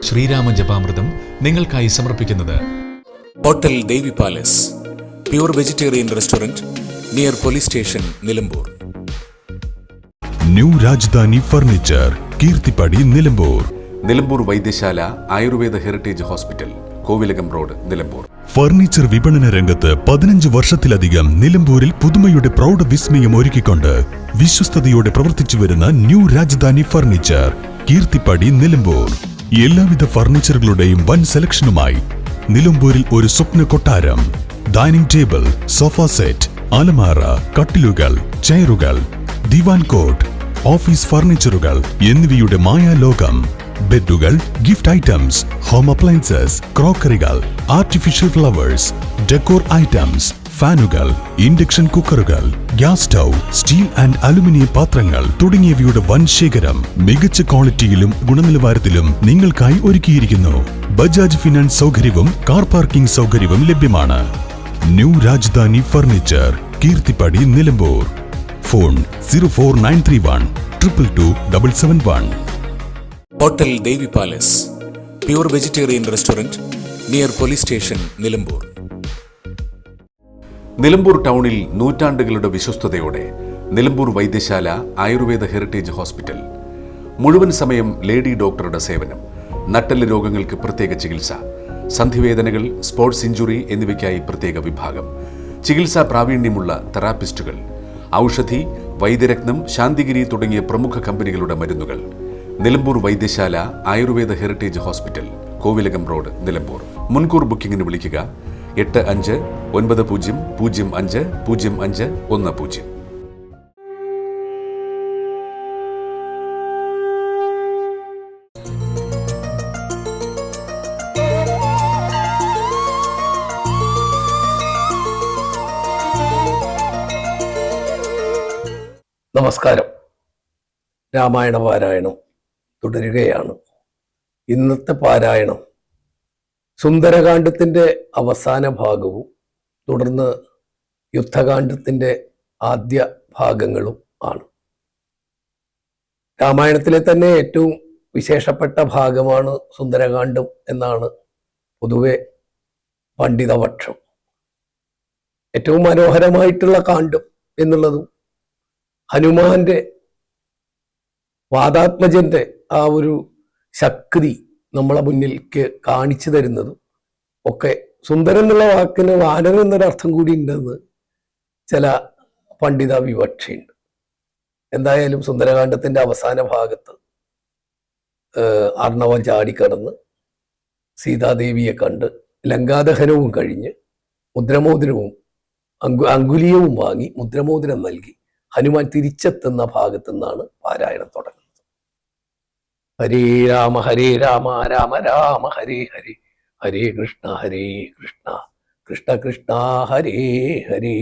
ശ്രീരാമ ജപാമൃതം നിങ്ങൾക്കായി സമർപ്പിക്കുന്നത് hotel Devi palace, pure vegetarian restaurant near police station, Nilambur. New Rajadhani furniture, Keerthipadi, Nilambur. Nilambur Vaidyasala Ayurveda heritage hospital, Kovilakam road, Nilambur. Furniture വിപണന രംഗത്ത് 15 വർഷത്തിലധികം നിലമ്പൂരിൽ പുതുമയുടെ പ്രൗഢ വിസ്മയം ഒരുക്കിക്കൊണ്ട് വിശ്വസ്തയോടെ പ്രവർത്തിച്ചു വരുന്ന ന്യൂ രാജധാനി ഫർണിച്ചർ, കീർത്തിപ്പടി, നിലമ്പൂർ. എല്ലാവിധ ഫർണിച്ചറുകളുടെയും വൻ സെലക്ഷനുമായി നിലമ്പൂരിൽ ഒരു സ്വപ്ന കൊട്ടാരം. ഡൈനിങ് ടേബിൾ, സോഫ സെറ്റ്, അലമാര, കട്ടിലുകൾ, ചെയറുകൾ, ദിവാൻ കോട്ട്, ഓഫീസ് ഫർണിച്ചറുകൾ എന്നിവയുടെ മായാലോകം. ബെഡുകൾ, ഗിഫ്റ്റ് ഐറ്റംസ്, ഹോം അപ്ലയൻസസ്, ക്രോക്കറികൾ, ആർട്ടിഫിഷ്യൽ ഫ്ലവേഴ്സ്, ഡെക്കോർ ഐറ്റംസ്, ഫാനുകൾ, ഇൻഡക്ഷൻ കുക്കറുകൾ, gas stove, steel and aluminium പാത്രങ്ങൾ തുടങ്ങിയവയുടെ വൻ ശേഖരം മികച്ച ക്വാളിറ്റിയിലും ഗുണനിലവാരത്തിലും നിങ്ങൾക്കായി ഒരുക്കിയിരിക്കുന്നു. ബജാജ് ഫിനാൻസ് സൗകര്യവും കാർ പാർക്കിംഗ് സൗകര്യവും ലഭ്യമാണ്. New Rajadhani furniture, Keerthipadi, Nilambur. Phone 04931 222 771. Hotel Devi palace, pure vegetarian restaurant near police station, Nilambur. Nilambur ടൗണിൽ നൂറ്റാണ്ടുകളുടെ വിശ്വസ്തയോടെ നിലമ്പൂർ വൈദ്യശാല ആയുർവേദ ഹെറിറ്റേജ് ഹോസ്പിറ്റൽ. മുഴുവൻ സമയം ലേഡി ഡോക്ടറുടെ സേവനം. നട്ടെല്ല് രോഗങ്ങൾക്ക് പ്രത്യേക ചികിത്സ, സന്ധിവേദനകൾ, സ്പോർട്സ് ഇഞ്ചുറി എന്നിവയ്ക്കായി പ്രത്യേക വിഭാഗം, ചികിത്സാ പ്രാവീണ്യമുള്ള തെറാപ്പിസ്റ്റുകൾ, ഔഷധി, വൈദ്യരത്നം, ശാന്തിഗിരി തുടങ്ങിയ പ്രമുഖ കമ്പനികളുടെ മരുന്നുകൾ. Nilambur Vaidyasala Ayurveda heritage hospital, Kovilakam road, Nilambur. മുൻകൂർ ബുക്കിംഗിന് വിളിക്കുക 8590050510. നമസ്കാരം. രാമായണ പാരായണം തുടരുകയാണ്. ഇന്നത്തെ പാരായണം സുന്ദരകാന്ഡത്തിൻ്റെ അവസാന ഭാഗവും തുടർന്ന് യുദ്ധകാന്ഡത്തിൻ്റെ ആദ്യ ഭാഗങ്ങളും ആണ്. രാമായണത്തിലെ തന്നെ ഏറ്റവും വിശേഷപ്പെട്ട ഭാഗമാണ് സുന്ദരകാന്ഡം എന്നാണ് പൊതുവെ പണ്ഡിതപക്ഷം. ഏറ്റവും മനോഹരമായിട്ടുള്ള കാണ്ഡം എന്നുള്ളതും ഹനുമാന്റെ വാദാത്മജന്റെ ആ ഒരു ശക്തി നമ്മളെ മുന്നിലേക്ക് കാണിച്ചു തരുന്നതും ഒക്കെ. സുന്ദരൻ എന്നുള്ള വാക്കിന് വാനരൻ എന്നൊരർത്ഥം കൂടി ഉണ്ടെന്ന് ചില പണ്ഡിത വിവക്ഷയുണ്ട്. എന്തായാലും സുന്ദരകാന്ഡത്തിന്റെ അവസാന ഭാഗത്ത് അർണവം ചാടിക്കടന്ന് സീതാദേവിയെ കണ്ട് ലങ്കാദഹനവും കഴിഞ്ഞ് മുദ്രമോതിരവും അങ്കുലീയവും വാങ്ങി മുദ്രമോതിരം നൽകി ഹനുമാൻ തിരിച്ചെത്തുന്ന ഭാഗത്തു നിന്നാണ് പാരായണം തുടങ്ങുന്നത്. ഹരേ രാമ രാമ രാമ ഹരേ ഹരേ, ഹരേ കൃഷ്ണ കൃഷ്ണ കൃഷ്ണ ഹരേ ഹരേ.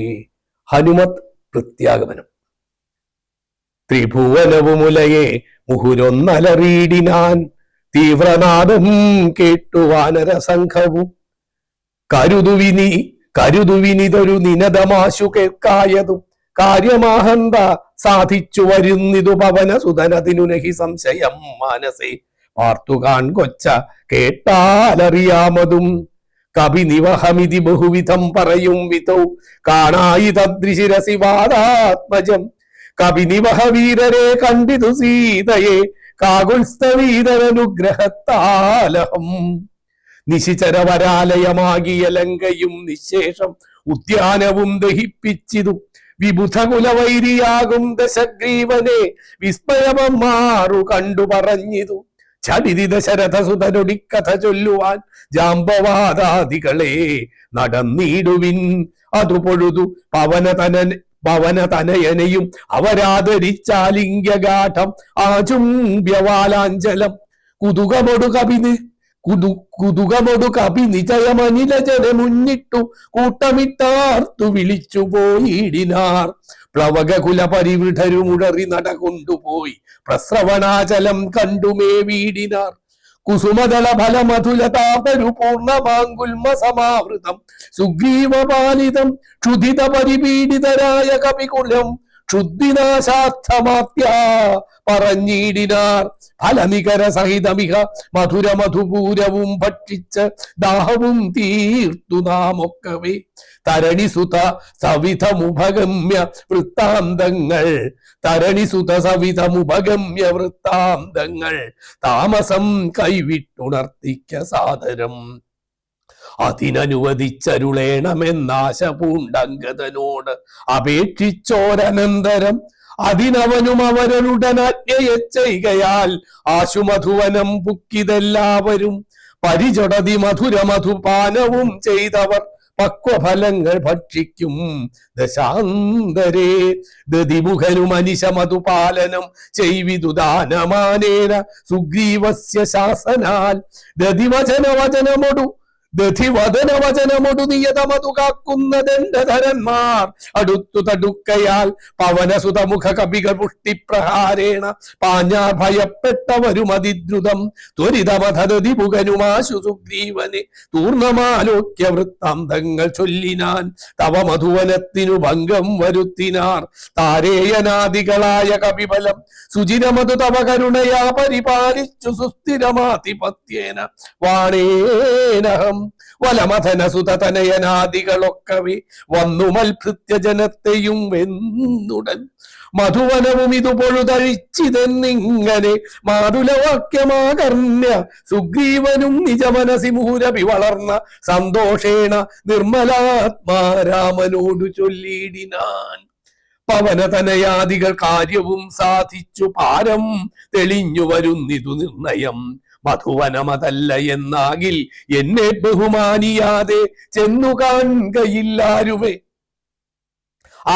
ഹനുമത് പ്രത്യാഗമനം. ത്രിഭുവനവുമുലയെ മുഹുരൊന്നലറിയിടിനാൻ, തീവ്രനാദം കേട്ടു വാനരസംഘവും. കരുതുവിനിതൊരു നിനദമാശു കേൾക്കായതും, കാര്യമാഹന്ത സാധിച്ചു വരുന്നിതു പവനസുതനതിനു നഹി സംശയം മാനസേ. പാർത്തുകാൻ കൊച്ച കേട്ടാലറിയാമതും, കവിനിവഹമിതി ബഹുവിധം പറയും വിധൗ കാണായി തദ്രിശിരസി വാദാത്മജം. കവിനിവഹ വീരരെ കണ്ടിതു സീതയെ കാകുൽസ്തവീതനുഗ്രഹത്താലഹം. നിശിചരവരാലയമാകിയ ലങ്കയും നിശേഷം ഉദ്യാനവും ദഹിപ്പിച്ചിതു. വിബുധകുലവൈരിയാകും ദശഗ്രീവനെ വിസ്മയമമാറു കണ്ടു പറഞ്ഞിതു. ചടിതി ദശരഥസുതനൊടിക്കഥ ചൊല്ലുവാൻ ജാമ്പവാദാദികളെ നടന്നിടുവിൻ. അതു പൊഴുതു പവനതനയനെയും അവരാദരിച്ചാലിംഗ്യഗാഠം ആചുംബ്യവാലാഞ്ചലം. കുതുകമൊടു കപി നിജയമനിലജനെ മുന്നിട്ടു കൂട്ടമിട്ടാർത്തു വിളിച്ചു പോയിടിനാർ. പ്ലവകുല പരിവിടരുമുടറി നടകൊണ്ടുപോയി പ്രസ്രവണാചലം കണ്ടുമേ വീടിനാർ. കുസുമദള ഫലമധുലതാപരു പൂർണ്ണമാങ്കുൽമ സമാവൃതം സുഗ്രീവപാലിതം ക്ഷുധിത പരിപീഡിതരായ കപികുലം ക്ഷുദ്ധിനാശാർത്ഥമാത്യ പറഞ്ഞിടിനാർ. ഫലനികര സഹിതമിക മധുര മധുപൂരവും ഭക്ഷിച്ച് ദാഹവും തീർത്തു നാമൊക്കവേ. തരണിസുത സവിധമുപഗമ്യ വൃത്താന്തങ്ങൾ, തരണിസുത സവിധമുപഗമ്യ വൃത്താന്തങ്ങൾ താമസം കൈവിട്ടുണർത്തിക്ക സാദരം. അതിനനുവദിച്ചരുളേണമെന്നാശ പൂണ്ടങ്കതനോട് അപേക്ഷിച്ചോരനന്തരം അതിനവനും അവരുടനാജ്ഞയെ ചെയ്കയാൽ ആശുമധുവനം പുക്കിതെല്ലാവരും പരിചൊടതി മധുര മധുപാനവും ചെയ്തവർ പക്വഫലങ്ങൾ ഭക്ഷിക്കും ദശാന്തരേ. ദതിമുഖനും അനിശ മധുപാലനം ചെയ്വിദുദാനമാനേന സുഗ്രീവസ്യ ശാസനാൽ ദധിവചനമൊടു നിയതമതു കാക്കുന്നതെന്റെ ധരന്മാർ അടുത്തു തടുക്കയാൽ പവനസുതമുഖ കപികൾ പുഷ്ടിപ്രഹാരേണ പാഞ്ഞാർ ഭയപ്പെട്ടവരും അതിദ്രുതം ത്വരിതമധതിമുഖനുമാശു സുഗ്രീവനെ തൂർണമാലോക്യ വൃത്താന്തങ്ങൾ ചൊല്ലിനാൻ. തവ മധുവനത്തിനു ഭംഗം വരുത്തിനാർ താരേയനാദികളായ കപിബലം സുചിരമതു തവ കരുണയാ പരിപാലിച്ചു സുസ്ഥിരമാധിപത്യേന വാണേനഹം. വലമഥനസുതനയനാദികളൊക്കവേ വന്നു മൽഭൃത്യ ജനത്തെയും വെന്നുടൻ മധുവനവും ഇതു പൊഴുതഴിച്ചിതെന്നിങ്ങനെ മാതുലവാക്യമാകർണ്യ സുഗ്രീവനും നിജമനസി മുഹുരഭി വളർന്ന സന്തോഷേണ നിർമ്മലാത്മാരാമനോടു ചൊല്ലിയിടിനാൻ. പവനതനയാദികൾ കാര്യവും സാധിച്ചു പാരം തെളിഞ്ഞു വരുന്നിതു നിർണയം. മധുവനമതല്ല എന്നാകിൽ എന്നെ ബഹുമാനിയാതെ ചെന്നു കാൺകയില്ലാരുമേ.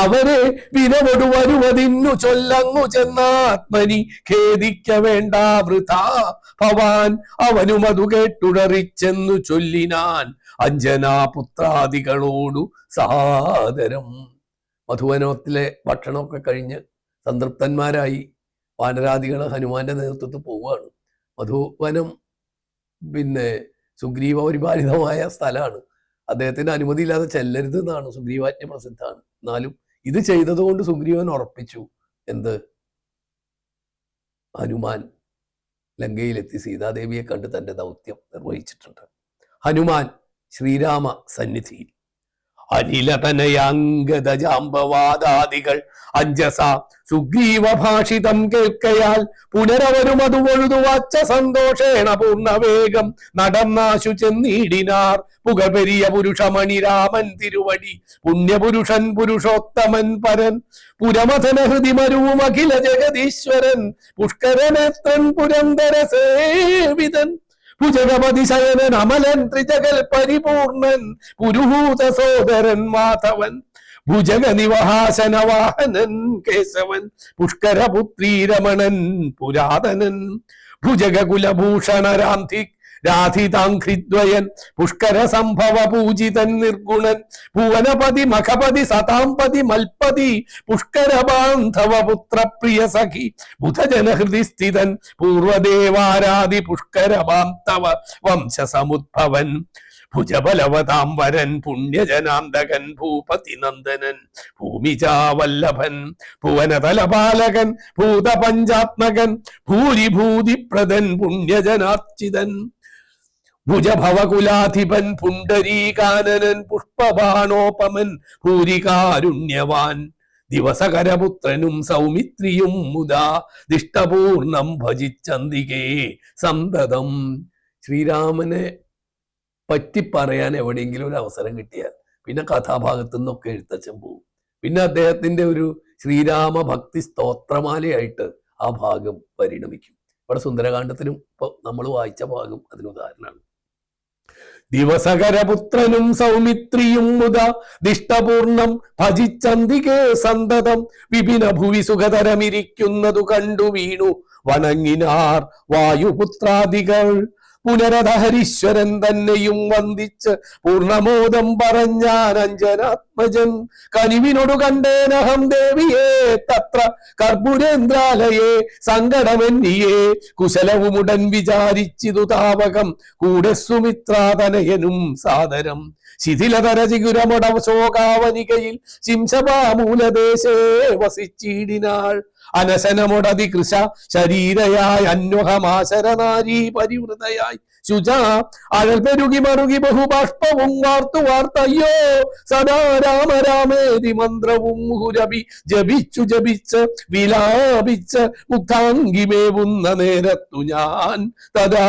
അവരെ വിരവൊടു വരുവതിന്നു ചൊല്ലങ്ങു ചെന്നാത്മനി ഖേദിക്ക വേണ്ട വൃഥാ ഭവാൻ. അവനും അതു കേട്ടുടറിച്ചെന്നു ചൊല്ലിനാൻ അഞ്ജനാപുത്രാദികളോടു സാദരം. മധുവനത്തിലെ ഭക്ഷണമൊക്കെ കഴിഞ്ഞ് സംതൃപ്തന്മാരായി വാനരാദികൾ ഹനുമാന്റെ നേതൃത്വത്തിൽ പോവുകയാണ്. മധുവനം സുഗ്രീവ പരിപാലിതമായ സ്ഥലമാണ്. അദ്ദേഹത്തിന് അനുമതിയില്ലാതെ ചെല്ലരുത് എന്നാണ് സുഗ്രീവാജ്ഞ പ്രസിദ്ധമാണ്. എന്നാലും ഇത് ചെയ്തതുകൊണ്ട് സുഗ്രീവൻ ഉറപ്പിച്ചു എന്ത്? ഹനുമാൻ ലങ്കയിലെത്തി സീതാദേവിയെ കണ്ട് തന്റെ ദൗത്യം നിർവഹിച്ചിട്ടുണ്ട്. ഹനുമാൻ ശ്രീരാമ സന്നിധിയിൽ അനിലതനയാംഗതജാമ്പവാദാദികൾ അഞ്ജസ സുഗ്രീവ ഭാഷിതം കേൾക്കയാൽ പുനരവരും അതു പൊഴുതുവാച്ച സന്തോഷേണ പൂർണ്ണവേഗം നടന്നാശു ചെന്നീടിനാർ. പുകപെരിയ പുരുഷമണി രാമൻ തിരുവടി പുണ്യപുരുഷൻ പുരുഷോത്തമൻ പരൻ പുരമഥന ഹൃതിമരുവും അഖില ജഗദീശ്വരൻ പുഷ്കരനേത്രൻ പുരന്തര സേവിതൻ ഭുജഗപതി ശയനൻ അമലൻ ത്രിജഗൽ പരിപൂർണൻ പുരുഹൂത സോദരൻ മാധവൻ ഭുജഗ നിവഹാസന വാഹനൻ കേശവൻ പുഷ്കരപുത്രീ രമണൻ പുരാതനൻ ഭുജഗ കുലഭൂഷണ രാധിതാംഘ്രിദ്വയൻ പുഷ്കര സംഭവ പൂജിതൻ നിർഗുണൻ ഭുവനപതി മഖപതി സതാംപതി മൽപതി പുഷ്കര ബാന്ധവ പുത്രപ്രിയ സഖി ബുധജനഹൃദി സ്ഥിതൻ പൂർവദേവാരാദി പുഷ്കര ബാന്ധവ വംശസമുദ്ഭവൻ ഭുജബലവതാംബരൻ പുണ്യജനാന്തകൻ ഭൂപതി നന്ദനൻ ഭൂമിജാവല്ലഭൻ ഭുവനതലപാലകൻ ഭൂതപഞ്ചാത്മകൻ ഭൂരിഭൂതിപ്രദൻ പുണ്യജനാർച്ചിതൻ ഭുജഭവകുലാധിപൻ പുണ്ടരീകാനനൻ പുഷ്പബാണോപമൻ ഭൂരികാരുണ്യവാൻ ദിവസകരപുത്രനും സൗമിത്രിയും മുദാ ദിഷ്ടപൂർണം ഭജിച്ചന്തികേ സന്തതം. ശ്രീരാമനെ പറ്റി പറയാൻ എവിടെയെങ്കിലും ഒരു അവസരം കിട്ടിയാൽ പിന്നെ കഥാഭാഗത്തു നിന്നൊക്കെ എഴുത്തച്ഛൻ പോകും. പിന്നെ അദ്ദേഹത്തിന്റെ ഒരു ശ്രീരാമ ഭക്തി സ്തോത്രമാലയായിട്ട് ആ ഭാഗം പരിണമിക്കും. ഇവിടെ സുന്ദരകാന്ഡത്തിനും ഇപ്പൊ നമ്മൾ വായിച്ച ഭാഗം അതിനുദാഹരണമാണ്. ദിവസകരപുത്രനും സൗമിത്രിയും മുത ദിഷ്ടപൂർണം ഭജിച്ചന്തികേ സന്തതം വിപിന ഭുവി സുഖതരമിരിക്കുന്നതു കണ്ടു വീണു വണങ്ങിനാർ വായുപുത്രാദികൾ. പുനരധഹരീശ്വരൻ തന്നെയും വന്ദിച്ച് പൂർണ്ണമോദം പറഞ്ഞാൻ അഞ്ജനാത്മജൻ കനിവിനോടു കണ്ടേനഹം ദേവിയെ തത്ര കർപ്പുരേന്ദ്രാലയെ സങ്കടമെന്നിയെ കുശലവുമുടൻ വിചാരിച്ചിതു താവകം കൂടെ സുമിത്രാതനയനും സാദരം. ശിഥിലതര ചിഗുരമൊടശോകാവനികയിൽ ശിംശപാമൂലദേശേ വസിച്ചിടിനാൾ. അനശനമൊടതി കൃശ ശരീരയായി അന്വഹമാശരനാരീ പരിവൃതയായി ശുച അഴൽ പെരുകി മറുകി ബഹുബാഷ്പവും വാർത്തയ്യോ സദാ രാമ രാമേതി മന്ത്രവും മുഹുരഭി ജപിച്ച് വിലാപിച്ച് മുഗ്ധാംഗിമേവുന്ന നേരത്തു ഞാൻ തഥാ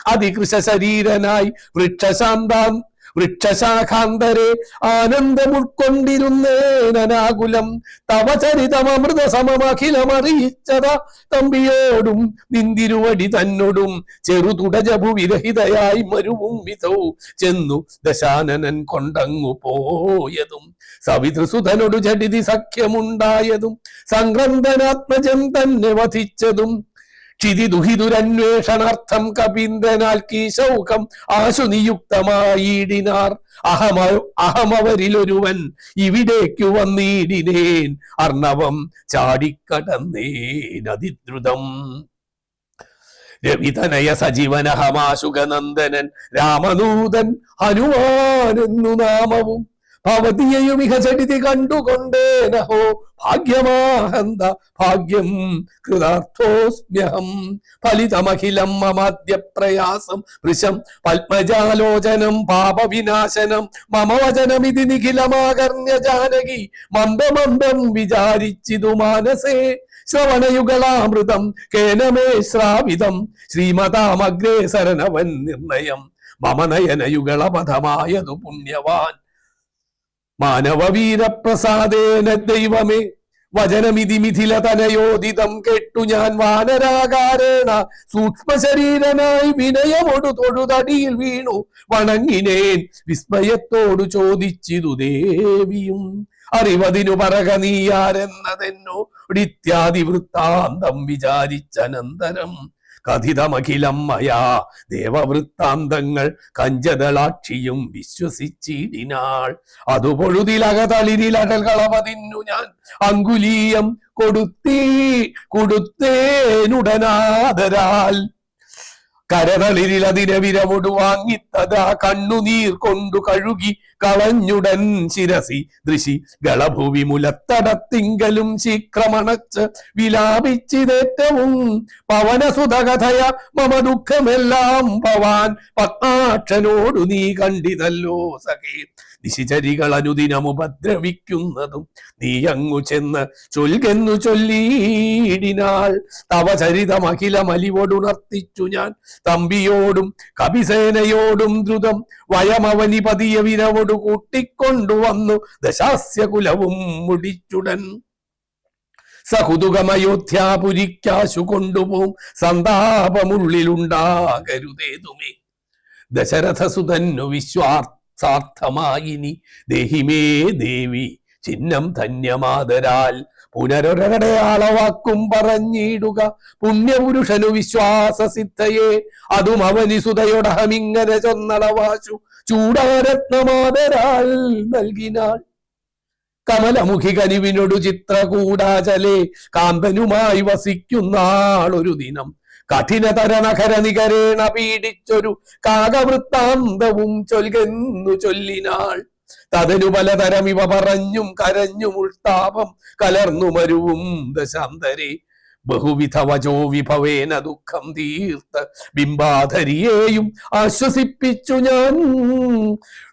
അതികൃശ ശരീരനായി വൃക്ഷശാഖാന്തരെ ആനന്ദം ഉൾക്കൊണ്ടിരുന്നേനാകുലം തവ ചരിതമൃത സമമഖിലമറിയിച്ചത തമ്പിയോടും നിന്തിരുവടി തന്നോടും ചെറുതുടജഭു വിരഹിതയായി മരുവും വിധൗ ചെന്നു ദശാനനൻ കൊണ്ടങ്ങു പോയതും സവിതൃസുധനോടു ജഡിതി സഖ്യമുണ്ടായതും സംക്രന്ദനാത്മജൻ തന്നെ വധിച്ചതും ക്ഷിതിദുഹിതുരന്വേഷണാർത്ഥം കപീന്ദ്രനാൽ കീശൗകം ആശു നിയുക്തമായിടിനാർ. അഹമവരിലൊരുവൻ ഇവിടേക്കു വന്നിടിനേൻ അർണവം ചാടിക്കടന്നേൻ അതിദ്രുതം. രവിതനയ സജീവനഹമാശുഗനന്ദനൻ രാമദൂതൻ ഹനുമാനെന്നു നാമവും ഭവതിയെയും ഇഹ ചടിതി കണ്ടുകൊണ്ടേനഹോ ഭാഗ്യമാഹന്ത ഭാഗ്യം കൃതാർത്ഥോസ്മ്യഹം ഫലിതമഖിലം മമാദ്യ പ്രയാസം വൃശം പത്മജാലോചനം പാപവിനാശനം മമ വചനമിതി നിഖിലമാകർണ്യ ജാനകി മന്ദമന്ദം വിചാരിച്ചിതു മാനസേ ശ്രവണയുഗളാമൃതം കേനമേ ശ്രാവിതം ശ്രീമതാമഗ്രേസരനവൻ നിർണയം മമ നയനയുഗളപഥമായതു പുണ്യവാൻ മാനവവീരപ്രസാദേന ദൈവമേ വചനമിതി മിഥിലതനയോദിതം കേട്ടു ഞാൻ വാനരാകാരേണ സൂക്ഷ്മശരീരനായി വിനയമൊടു തൊഴുതടിയിൽ വീണു വണങ്ങിനേൻ വിസ്മയത്തോടു ചോദിച്ചിതു ദേവിയും അറിവതിനു പറക നീയാരെന്നതെന്നോടിത്യാദി വൃത്താന്തം വിചാരിച്ചനന്തരം കഥിതമഖിലം മയാ ദേവവൃത്താന്തങ്ങൾ കഞ്ചദളാക്ഷിയും വിശ്വസിച്ചിടിനാൾ. അതു പൊഴുതിലകതളിരിലടൽ കളവതിന്നു ഞാൻ അങ്കുലീയം കൊടുത്തേനുടനാദരാൽ കരതളിരിലതിനെ വിരവൊടു വാങ്ങിത്തതാ കണ്ണുനീർ കൊണ്ടു കഴുകി കളഞ്ഞുടൻ ശിരസി ദൃശി ഗളഭുവി മുലത്തടത്തിങ്കലും ശീക്രമണച്ച് വിലാപിച്ചിതേറ്റവും പവനസുതകഥയ മമ ദുഃഖമെല്ലാം ഭവാൻ പത്മാക്ഷനോടു നീ കണ്ടിതല്ലോ സഖേ. നിശിചരികൾ അനുദിനമുപദ്രവിക്കുന്നതും നീ അങ്ങു ചെന്ന് ചൊൽകെന്നു ചൊല്ലിയിടിനാൾ. തവ ചരിതമഖിലമലിവൊടുണർത്തിച്ചു ഞാൻ തമ്പിയോടും കപിസേനയോടും ദ്രുതം വയമവനി പതിയ വിരവൊടു കൂട്ടിക്കൊണ്ടുവന്നു ദശാസ്യകുലവും മുടിച്ചുടൻ. സഹുതുകമയോധ്യാപുരിക്കാശു കൊണ്ടുപോം സന്താപമുള്ളിലുണ്ടാകരുതേതുമേ. ദശരഥസുതന്നു സാർത്ഥമായിനി ദേഹിമേ ദേവി ചിഹ്നം ധന്യമാതരാൽ പുനരൊരടയാളവാക്കും പറഞ്ഞിടുക പുണ്യപുരുഷനു വിശ്വാസസിദ്ധയെ അതും അവനി സുതയൊടഹമിങ്ങനെ ചൊന്നളവാശു ചൂടാരത്നമാതരാൽ നൽകിനാൾ. കമലമുഖി കനിവിനൊടു ചിത്രകൂടാചലേ കാന്തനുമായി വസിക്കുന്നാളൊരു ദിനം കഠിനതര നഖര നികരേണ പീഡിച്ചൊരു കാകവൃത്താന്തവും ചൊൽകെന്നു ചൊല്ലിനാൾ. തതനു പലതരം ഇവ പറഞ്ഞും കരഞ്ഞും ഉൾത്താപം കലർന്നു മരുവും ദശാന്തരെ ബഹുവിധ വചോ വിഭവേന ദുഃഖം തീർത്ത് ബിംബാധരിയെയും ആശ്വസിപ്പിച്ചു ഞാൻ.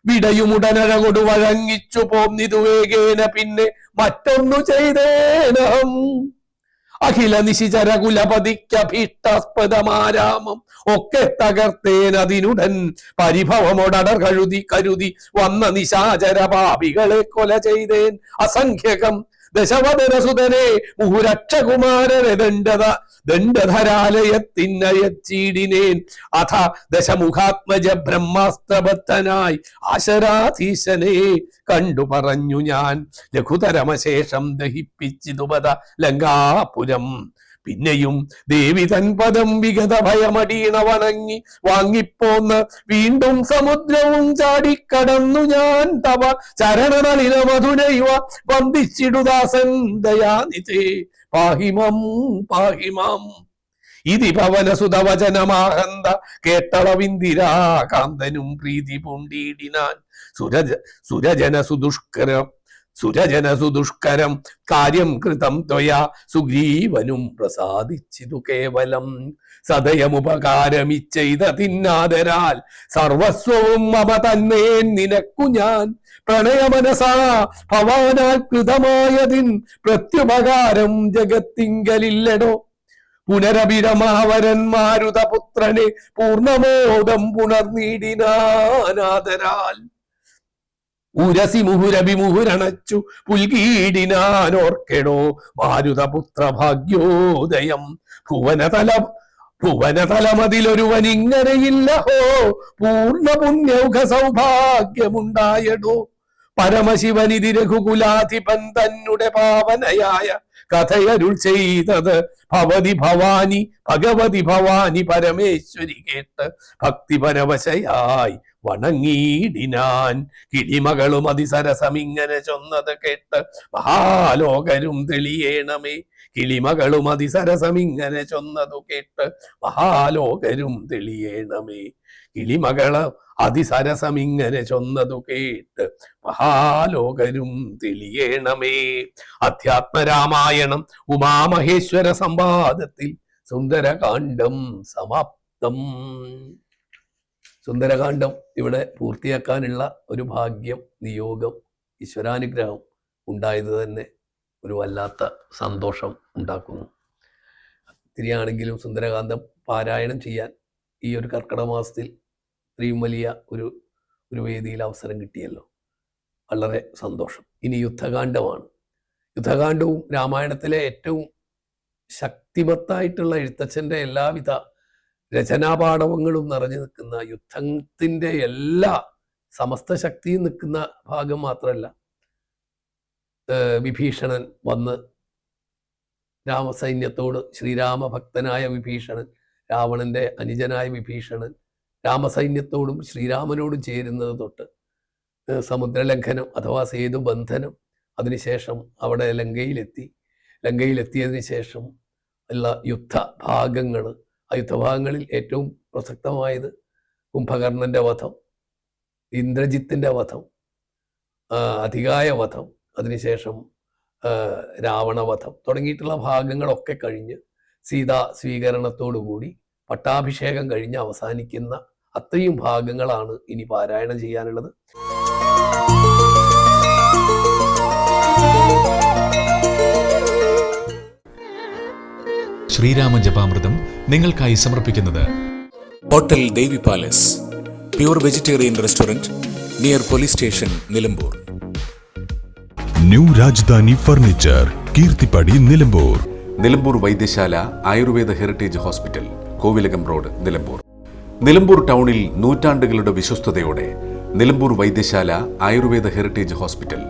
വിടയുമുടനഴകൊടു വഴങ്ങിച്ചു പോന്നിതു വേഗേന പിന്നെ മറ്റൊന്നു ചെയ്തേനം. അഖില നിശിചരകുലപതിക്കഭീഷ്ടാസ്പദമാരാമം ഒക്കെ തകർത്തേനതിനുടൻ പരിഭവമൊടർ കരുതി വന്ന നിശാചര പാപികളെ കൊല ചെയ്തേൻ അസംഖ്യകം. ദശവദനസുതനെ മുഹുരക്ഷകുമാരനെ ദണ്ഡധരാലയത്തിനയച്ചീടിനേൻ. അഥ ദശമുഖാത്മജ ബ്രഹ്മാസ്ത്രബദ്ധനായി ആശരാധീശനെ കണ്ടു പറഞ്ഞു ഞാൻ. ലഘുതരമശേഷം ദഹിപ്പിച്ചിതുപത ലങ്കാപുരം. പിന്നെയും ദേവി തൻ പദം വിഗത ഭയമടീണ വണങ്ങി വാങ്ങിപ്പോന്ന് വീണ്ടും സമുദ്രവും ചാടിക്കടന്നു ഞാൻ. തവ ചരണനളിന മധുരൈവ വന്ദിച്ചിടുദാസൻ ദയാനിധേ പാഹിമം പാഹിമാം. ഇതി പവനസുതവചനമാഹന്ത കേട്ടളവിന്ദിരാകാന്തനും പ്രീതി പൂണ്ടീടിനാൻ. സുരജനസുദുഷ്കരം കാര്യം കൃതം ത്വയാ സുഗ്രീവനും പ്രസാദിച്ചിതു കേവലം. സദയമുപകാരമിച്ചെയ്ത തിന്നാദരാൽ സർവസ്വവും മമ തന്നെ നിനക്കു ഞാൻ. പ്രണയമനസാ ഭവാനാൽ കൃതമായതിൻ പ്രത്യുപകാരം ജഗത്തിങ്കലില്ലടോ. പുനരഭിരമാവരൻ മാരുതപുത്രനെ പൂർണ്ണമോദം പുണർനീടിനാനാദരാൽ. ഉരസി മുഹുരഭിമുഹുരണച്ചു പുൽകീടിനാനോർക്കെടോ മാരുതപുത്ര ഭാഗ്യോദയം. ഭുവനതലമതിലൊരുവനിങ്ങനെയില്ലഹോ പൂർണ്ണ പുണ്യൗഘ സൗഭാഗ്യമുണ്ടായടോ. പരമശിവനിധി രഘുകുലാധിപൻ തന്നെ പാവനയായ കഥയരുൾ ചെയ്തത് ഭഗവതി ഭവാനി പരമേശ്വരി കേട്ട് ഭക്തിപരവശയായി വണങ്ങിയിടിനാൻ. കിളിമകളും അതിസരസമിങ്ങനെ ചൊന്നത് കേട്ട് മഹാലോകരും തെളിയേണമേ. കിളിമകളും അതിസരസമിങ്ങനെ ചൊന്നതു കേട്ട് മഹാലോകരും തെളിയേണമേ. കിളിമകള് അതിസരസമിങ്ങനെ ചൊന്നതു കേട്ട് മഹാലോകരും തെളിയേണമേ. അധ്യാത്മരാമായണം ഉമാമഹേശ്വര സംവാദത്തിൽ സുന്ദരകാന്ഡം സമാപ്തം. സുന്ദരകാന്ഡം ഇവിടെ പൂർത്തിയാക്കാനുള്ള ഒരു ഭാഗ്യം, നിയോഗം, ഈശ്വരാനുഗ്രഹം ഉണ്ടായത് തന്നെ ഒരു വല്ലാത്ത സന്തോഷം ഉണ്ടാക്കുന്നു. തിരിയാണെങ്കിലും സുന്ദരകാന്ഡം പാരായണം ചെയ്യാൻ ഈ ഒരു കർക്കിടക മാസത്തിൽ ഇത്രയും വലിയ ഒരു വേദിയിൽ അവസരം കിട്ടിയല്ലോ, വളരെ സന്തോഷം. ഇനി യുദ്ധകാന്ഡമാണ്. യുദ്ധകാന്ഡവും രാമായണത്തിലെ ഏറ്റവും ശക്തിമത്തായിട്ടുള്ള എഴുത്തച്ഛൻ്റെ എല്ലാവിധ രചനാപാടവങ്ങളും നിറഞ്ഞു നിൽക്കുന്ന, യുദ്ധത്തിൻ്റെ എല്ലാ സമസ്ത ശക്തിയും നിൽക്കുന്ന ഭാഗം മാത്രമല്ല, വിഭീഷണൻ വന്ന് രാമസൈന്യത്തോട്, ശ്രീരാമഭക്തനായ വിഭീഷണൻ, രാവണന്റെ അനുജനായ വിഭീഷണൻ രാമസൈന്യത്തോടും ശ്രീരാമനോടും ചേരുന്നത് തൊട്ട് സമുദ്രലംഘനം അഥവാ സേതുബന്ധനം, അതിനുശേഷം അവിടെ ലങ്കയിലെത്തിയതിന് ശേഷം ഉള്ള യുദ്ധഭാഗങ്ങൾ, ആ യുദ്ധഭാഗങ്ങളിൽ ഏറ്റവും പ്രസക്തമായത് കുംഭകർണന്റെ വധം, ഇന്ദ്രജിത്തിന്റെ വധം, അധികായ വധം, അതിനുശേഷം രാവണവധം തുടങ്ങിയിട്ടുള്ള ഭാഗങ്ങളൊക്കെ കഴിഞ്ഞ് സീതാ സ്വീകരണത്തോടുകൂടി പട്ടാഭിഷേകം കഴിഞ്ഞ് അവസാനിക്കുന്ന അത്രയും ഭാഗങ്ങളാണ് ഇനി പാരായണം ചെയ്യാനുള്ളത്. ശ്രീരാമ ജപാമൃതം നിങ്ങൾക്കായി സമർപ്പിക്കുന്നത് hotel Devi palace, pure vegetarian restaurant near police station, Nilambur. New Rajadhani furniture, Keerthipadi, Nilambur. Nilambur Vaidyasala Ayurveda heritage hospital, Kovilakam road, Nilambur. Nilambur ടൗണിൽ നൂറ്റാണ്ടുകളുടെ വിശ്വസ്തയോടെ നിലമ്പൂർ വൈദ്യശാല ആയുർവേദ ഹെറിറ്റേജ് ഹോസ്പിറ്റൽ.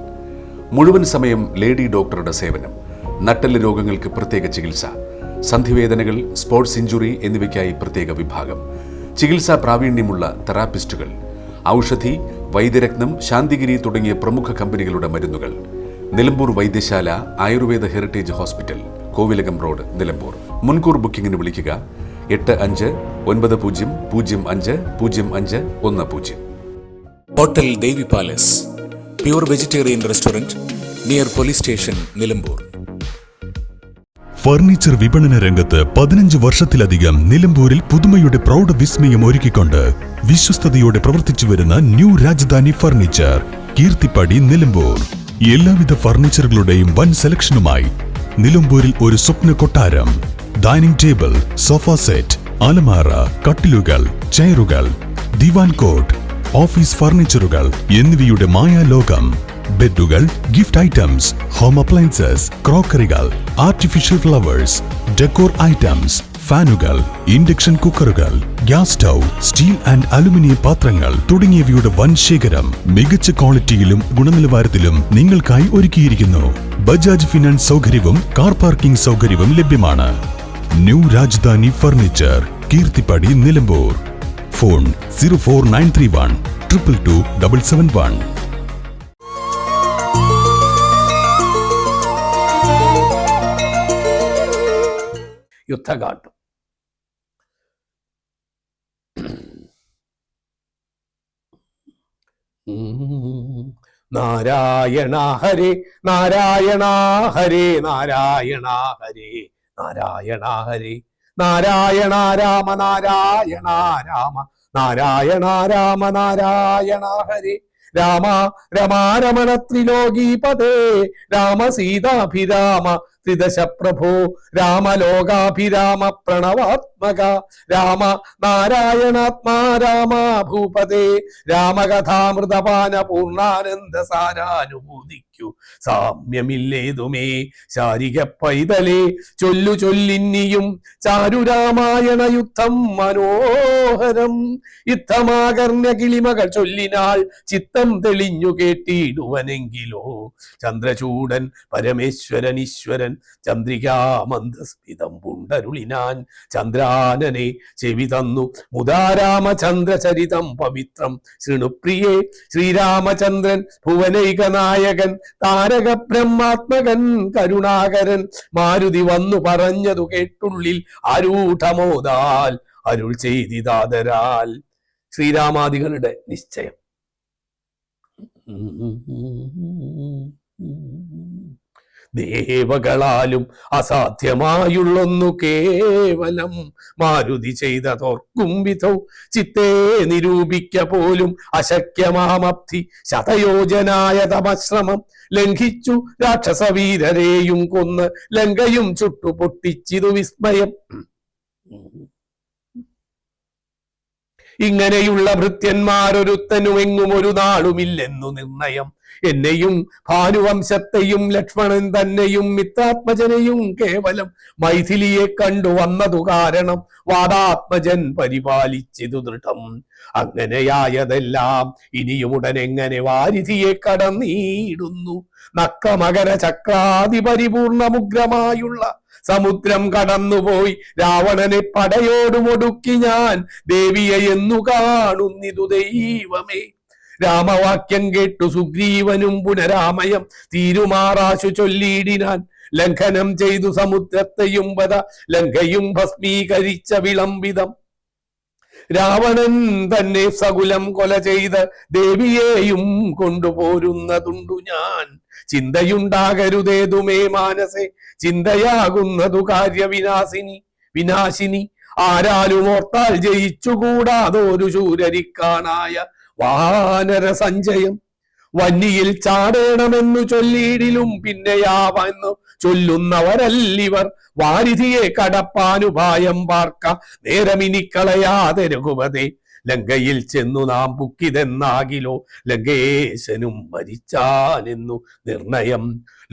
മുഴുവൻ സമയം ലേഡി ഡോക്ടറുടെ സേവനം, നട്ടെല്ല് രോഗങ്ങൾക്ക് പ്രത്യേക ചികിത്സ, സന്ധിവേദനകൾ, സ്പോർട്സ് ഇഞ്ചുറി എന്നിവയ്ക്കായി പ്രത്യേക വിഭാഗം, ചികിത്സാ പ്രാവീണ്യമുള്ള തെറാപ്പിസ്റ്റുകൾ, ഔഷധി, വൈദ്യരത്നം, ശാന്തിഗിരി തുടങ്ങിയ പ്രമുഖ കമ്പനികളുടെ മരുന്നുകൾ. Nilambur Vaidyasala Ayurveda heritage hospital, Kovilakam road, Nilambur. മുൻകൂർ ബുക്കിംഗിന് വിളിക്കുക 8590050510. Hotel Devi palace, pure vegetarian restaurant near police station, Nilambur. Furniture വിപണന രംഗത്ത് 15 വർഷത്തിലധികം നിലമ്പൂരിൽ പുതുമയുടെ പ്രൗഢ വിസ്മയം ഒരുക്കിക്കൊണ്ട് വിശ്വസ്തയോടെ പ്രവർത്തിച്ചു വരുന്ന ന്യൂ രാജധാനി ഫർണിച്ചർ, കീർത്തിപ്പടി, നിലമ്പൂർ. എല്ലാവിധ ഫർണിച്ചറുകളുടെയും വൻ സെലക്ഷനുമായി നിലമ്പൂരിൽ ഒരു സ്വപ്ന കൊട്ടാരം. ഡൈനിങ് ടേബിൾ, സോഫ സെറ്റ്, അലമാര, കട്ടിലുകൾ, ചെയറുകൾ, ദിവാൻ കോട്ട്, ഓഫീസ് ഫർണിച്ചറുകൾ എന്നിവയുടെ മായാലോകം. ബെഡുകൾ, ഗിഫ്റ്റ് ഐറ്റംസ്, ഹോം അപ്ലയൻസസ്, ക്രോക്കറികൾ, ആർട്ടിഫിഷ്യൽ ഫ്ലവേഴ്സ്, ഡെക്കോർ ഐറ്റംസ്, ഫാനുകൾ, ഇൻഡക്ഷൻ കുക്കറുകൾ, gas stove, steel and aluminium പാത്രങ്ങൾ തുടങ്ങിയവയുടെ വൻ ശേഖരം മികച്ച ക്വാളിറ്റിയിലും ഗുണനിലവാരത്തിലും നിങ്ങൾക്കായി ഒരുക്കിയിരിക്കുന്നു. ബജാജ് ഫിനാൻസ് സൗകര്യവും കാർ പാർക്കിംഗ് സൗകര്യവും ലഭ്യമാണ്. New Rajadhani furniture, Keerthipadi, Nilambur. Phone 04931 222 771. യുദ്ധകാന്ഡം നാരായണ ഹരേ നാരായണ ഹരേ നാരായണ ഹരേ നാരായണ ഹരേ നാരായണ രാമ നാരായണ രാമ നാരായണ രാമ നാരായണ ഹരേ രാമ രമാരമണ ത്രിലോകീപദേ രാമ സീതാഭിരാമ ത്രിദശ പ്രഭോ രാമലോകാഭിരാമ പ്രണവാത്മക രാമ നാരായണാത്മാ രാമ ഭൂപദേ രാമകഥാമൃതപാന പൂർണ്ണാനന്ദ സാരാനുഭൂതിക്കു സാമ്യമില്ലേതുമേ ശാരിക പൈതലേ ചൊല്ലു ചൊല്ലിന്നിയും ചാരുരാമായണ യുദ്ധം മനോഹരം യുദ്ധമാകർണ്യ കിളിമകൾ ചൊല്ലിനാൾ ചിത്തം തെളിഞ്ഞു കേട്ടിടുവനെങ്കിലോ ചന്ദ്രചൂടൻ പരമേശ്വരൻ ഈശ്വരൻ ചന്ദ്രികാമന്ദസ്മിതം പുണ്ടരുളിനാൻ ചന്ദ്രാനനെ ചെവി തന്നു മുദാരാമചന്ദ്രചരിതം പവിത്രം ശൃണുപ്രിയേ ശ്രീരാമചന്ദ്രൻ ഭുവനൈക നായകൻ താരക ബ്രഹ്മാത്മകൻ കരുണാകരൻ മാരുതി വന്നു പറഞ്ഞതു കേട്ടുള്ളിൽ ആരൂഢമോദാൽ അരുൾ ചെയ്തിതാദരാൽ. ശ്രീരാമാദികളുടെ നിശ്ചയം. ദേവകളാലും അസാധ്യമായുള്ളൊന്നു കേവലം മാരുതി ചെയ്തതോർക്കും വിധൗ ചിത്തേ നിരൂപിക്ക പോലും അശക്യമാമബ്ധി ശതയോജനായ തപശ്രമം ലംഘിച്ചു രാക്ഷസവീരരെയും കൊന്ന് ലങ്കയും ചുട്ടുപൊട്ടിച്ചിതു വിസ്മയം. ഇങ്ങനെയുള്ള ഭൃത്യന്മാരൊരുത്തനുമെങ്ങും ഒരു നാളുമില്ലെന്നു നിർണയം. എന്നെയും ഭാനുവംശത്തെയും ലക്ഷ്മണൻ തന്നെയും മിത്രാത്മജനെയും കേവലം മൈഥിലിയെ കണ്ടു വന്നതു കാരണം വാദാത്മജൻ പരിപാലിച്ചതു ദൃഢം. അങ്ങനെയായതെല്ലാം ഇനിയും ഉടനെങ്ങനെ വാരിധിയെ കടന്നിടുന്നു. നക്രമകര ചക്രാതി പരിപൂർണമുഗ്രമായുള്ള സമുദ്രം കടന്നുപോയി രാവണനെ പടയോടുമൊടുക്കി ഞാൻ ദേവിയെ എന്നു കാണുന്നിതു ദൈവമേ. രാമവാക്യം കേട്ടു സുഗ്രീവനും പുനരാമയം തീരുമാറാശു ചൊല്ലിയിടിനാൻ. ലംഘനം ചെയ്തു സമുദ്രത്തെയും വധ ലങ്കയും ഭസ്മീകരിച്ച വിളംബിതം. രാവണൻ തന്നെ സകുലം കൊല ചെയ്ത് ദേവിയെയും കൊണ്ടുപോരുന്നതുണ്ടു ഞാൻ. ചിന്തയുണ്ടാകരുതേതുമേ മാനസേ ചിന്തയാകുന്നതു വിനാശിനി ആരാലും ഓർത്താൽ ജയിച്ചുകൂടാതൊരു ശൂരരിക്കാനായ വാനര സഞ്ചയം. വന്നിയിൽ ചാടേണമെന്നു ചൊല്ലിയിടിലും പിന്നെയാവെന്നു ചൊല്ലുന്നവരല്ലിവർ. വാരിധിയെ കടപ്പാനുപായം പാർക്ക നേരമിനിക്കളയാതെ രഘുപതേ. ലങ്കയിൽ ചെന്നു നാം പുക്കിതെന്നാകിലോ ലങ്കേശനും മരിച്ചാനെന്നു നിർണയം.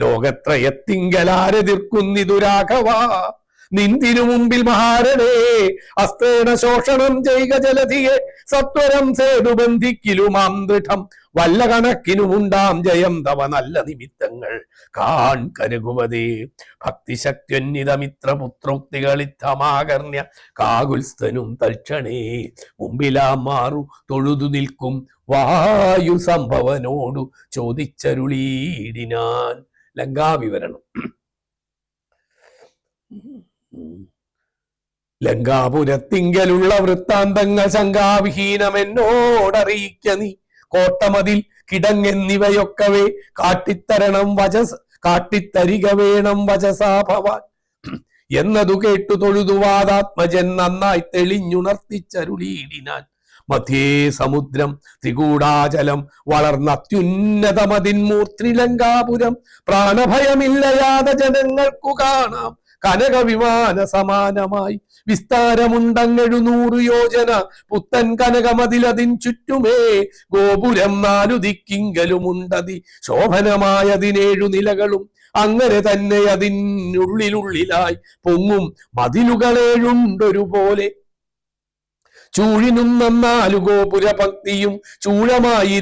ലോകത്രയത്തിങ്കലാരെതിർക്കുന്നിതു രാഘവ നിന്തിനു മുമ്പിൽ മഹാരണേ. അസ്ത്രേണ ശോഷണം ചെയ്ക ജലധിയെ സത്വരം സേതു ബന്ധിക്കിലുമാം ദൃഢം. വല്ല കണക്കിനുമുണ്ടാം ജയം തവ നല്ല നിമിത്തങ്ങൾ കാൺകരഘുപതേ. ഭക്തിശക്തിയന്വിതമിത്രപുത്രോക്തികളിത്തമാകർണ്യ കാകുൽസ്ഥനും തൽക്ഷണേ മുമ്പിലാം മാറു തൊഴുതു നിൽക്കും വായു സംഭവനോടു ചോദിച്ചരുളീടിനാൻ. ലങ്കാവിവരണം. ലങ്കാപുരത്തിങ്കലുള്ള വൃത്താന്തങ്ങൾ ശങ്കാവിഹീനമെന്നോടറിയിക്ക നീ. കോട്ടമതിൽ കിടങ്ങെന്നിവയൊക്കവേ കാട്ടിത്തരിക വേണം വചസാ ഭവാൻ എന്നതു കേട്ടു തൊഴുതുവാദാത്മജൻ നന്നായി തെളിഞ്ഞുണർത്തിച്ചരുളീടിനാൻ. മധ്യേ സമുദ്രം ത്രികൂടാചലം വളർന്ന അത്യുന്നതമതിന്മൂർത്തിലങ്കാപുരം. പ്രാണഭയമില്ലയാതെ ജനങ്ങൾക്കു കാണാം കനകവിമാന സമാനമായി. വിസ്താരമുണ്ടങ്ങെഴുന്നൂറ് യോജന പുത്തൻ കനകമതിലതിൻ ചുറ്റുമേ. ഗോപുരം 4 ദിക്കിങ്കലുമുണ്ടതി ശോഭനമായതിനേഴു നിലകളും. അങ്ങനെ തന്നെ അതിനുള്ളിലായി പൊങ്ങും മതിലുകളേഴുണ്ടൊരുപോലെ. ചൂഴിനും 4 ഗോപുര പങ്ക്തിയും ചൂഴവുമായി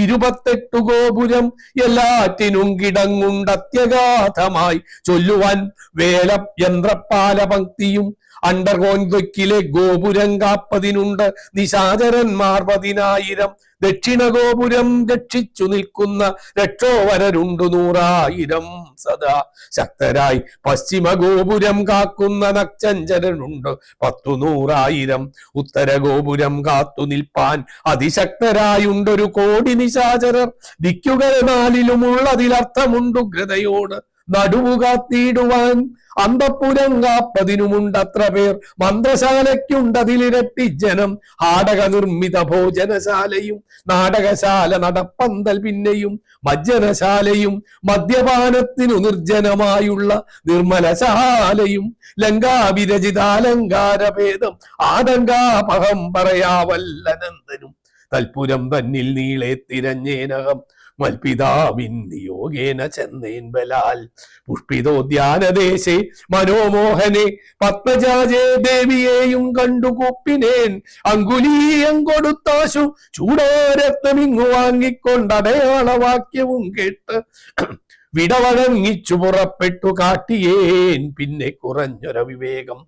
28 ഗോപുരം. എല്ലാറ്റിനും കിടങ്ങുണ്ടത്യഗാധമായി ചൊല്ലുവാൻ വേല യന്ത്രപ്പാല പങ്ക്തിയും. അണ്ടർകോൺതൊക്കിലെ ഗോപുരം കാപ്പതിനുണ്ട് നിശാചരന്മാർ 10,000. ദക്ഷിണ ഗോപുരം രക്ഷിച്ചു നിൽക്കുന്ന രക്ഷോവരരുണ്ടു 100,000. സദാ ശക്തരായി പശ്ചിമ ഗോപുരം കാക്കുന്ന നക്ചഞ്ചരനുണ്ട് 10,100,000. ഉത്തര ഗോപുരം കാത്തു നിൽപ്പാൻ അതിശക്തരായുണ്ടൊരു കോടി നിശാചരർ. ദിക്കുകൾ 4 ഉഗ്രതയോട് നടുവു കാത്തിടുവാൻ അന്തപ്പുരം കാപ്പതിനുമുണ്ടത്ര പേർ. മന്ത്രശാലയ്ക്കുണ്ടതിലിരട്ടി ജനം. ആടക നിർമ്മിത ഭോജനശാലയും നാടകശാല നടപ്പന്തൽ പിന്നെയും മജ്ജനശാലയും മദ്യപാനത്തിനു നിർജ്ജനമായുള്ള നിർമ്മലശാലയും ലങ്കാവിരചിതാലങ്കാരഭേദം ആതങ്കാപഹം പറയാവല്ലനന്ദനും. തൽപുരം തന്നിൽ നീളെ തിരഞ്ഞേനകം മൽപിതാവിൻ നിയോഗേന ചെന്നേൻ ബലാൽ. പുഷ്പിതോദ്യാനദേശേ മനോമോഹനെ പത്മജാജേ ദേവിയെയും കണ്ടു കൂപ്പിനേൻ. അങ്കുലീയം കൊടുത്താശു ചൂടോരത്നമിങ്ങു വാങ്ങിക്കൊണ്ടടയാളവാക്യവും കേട്ട് വിടവഴങ്ങിച്ചു പുറപ്പെട്ടു കാട്ടിയേൻ പിന്നെ കുറഞ്ഞൊര വിവേകം.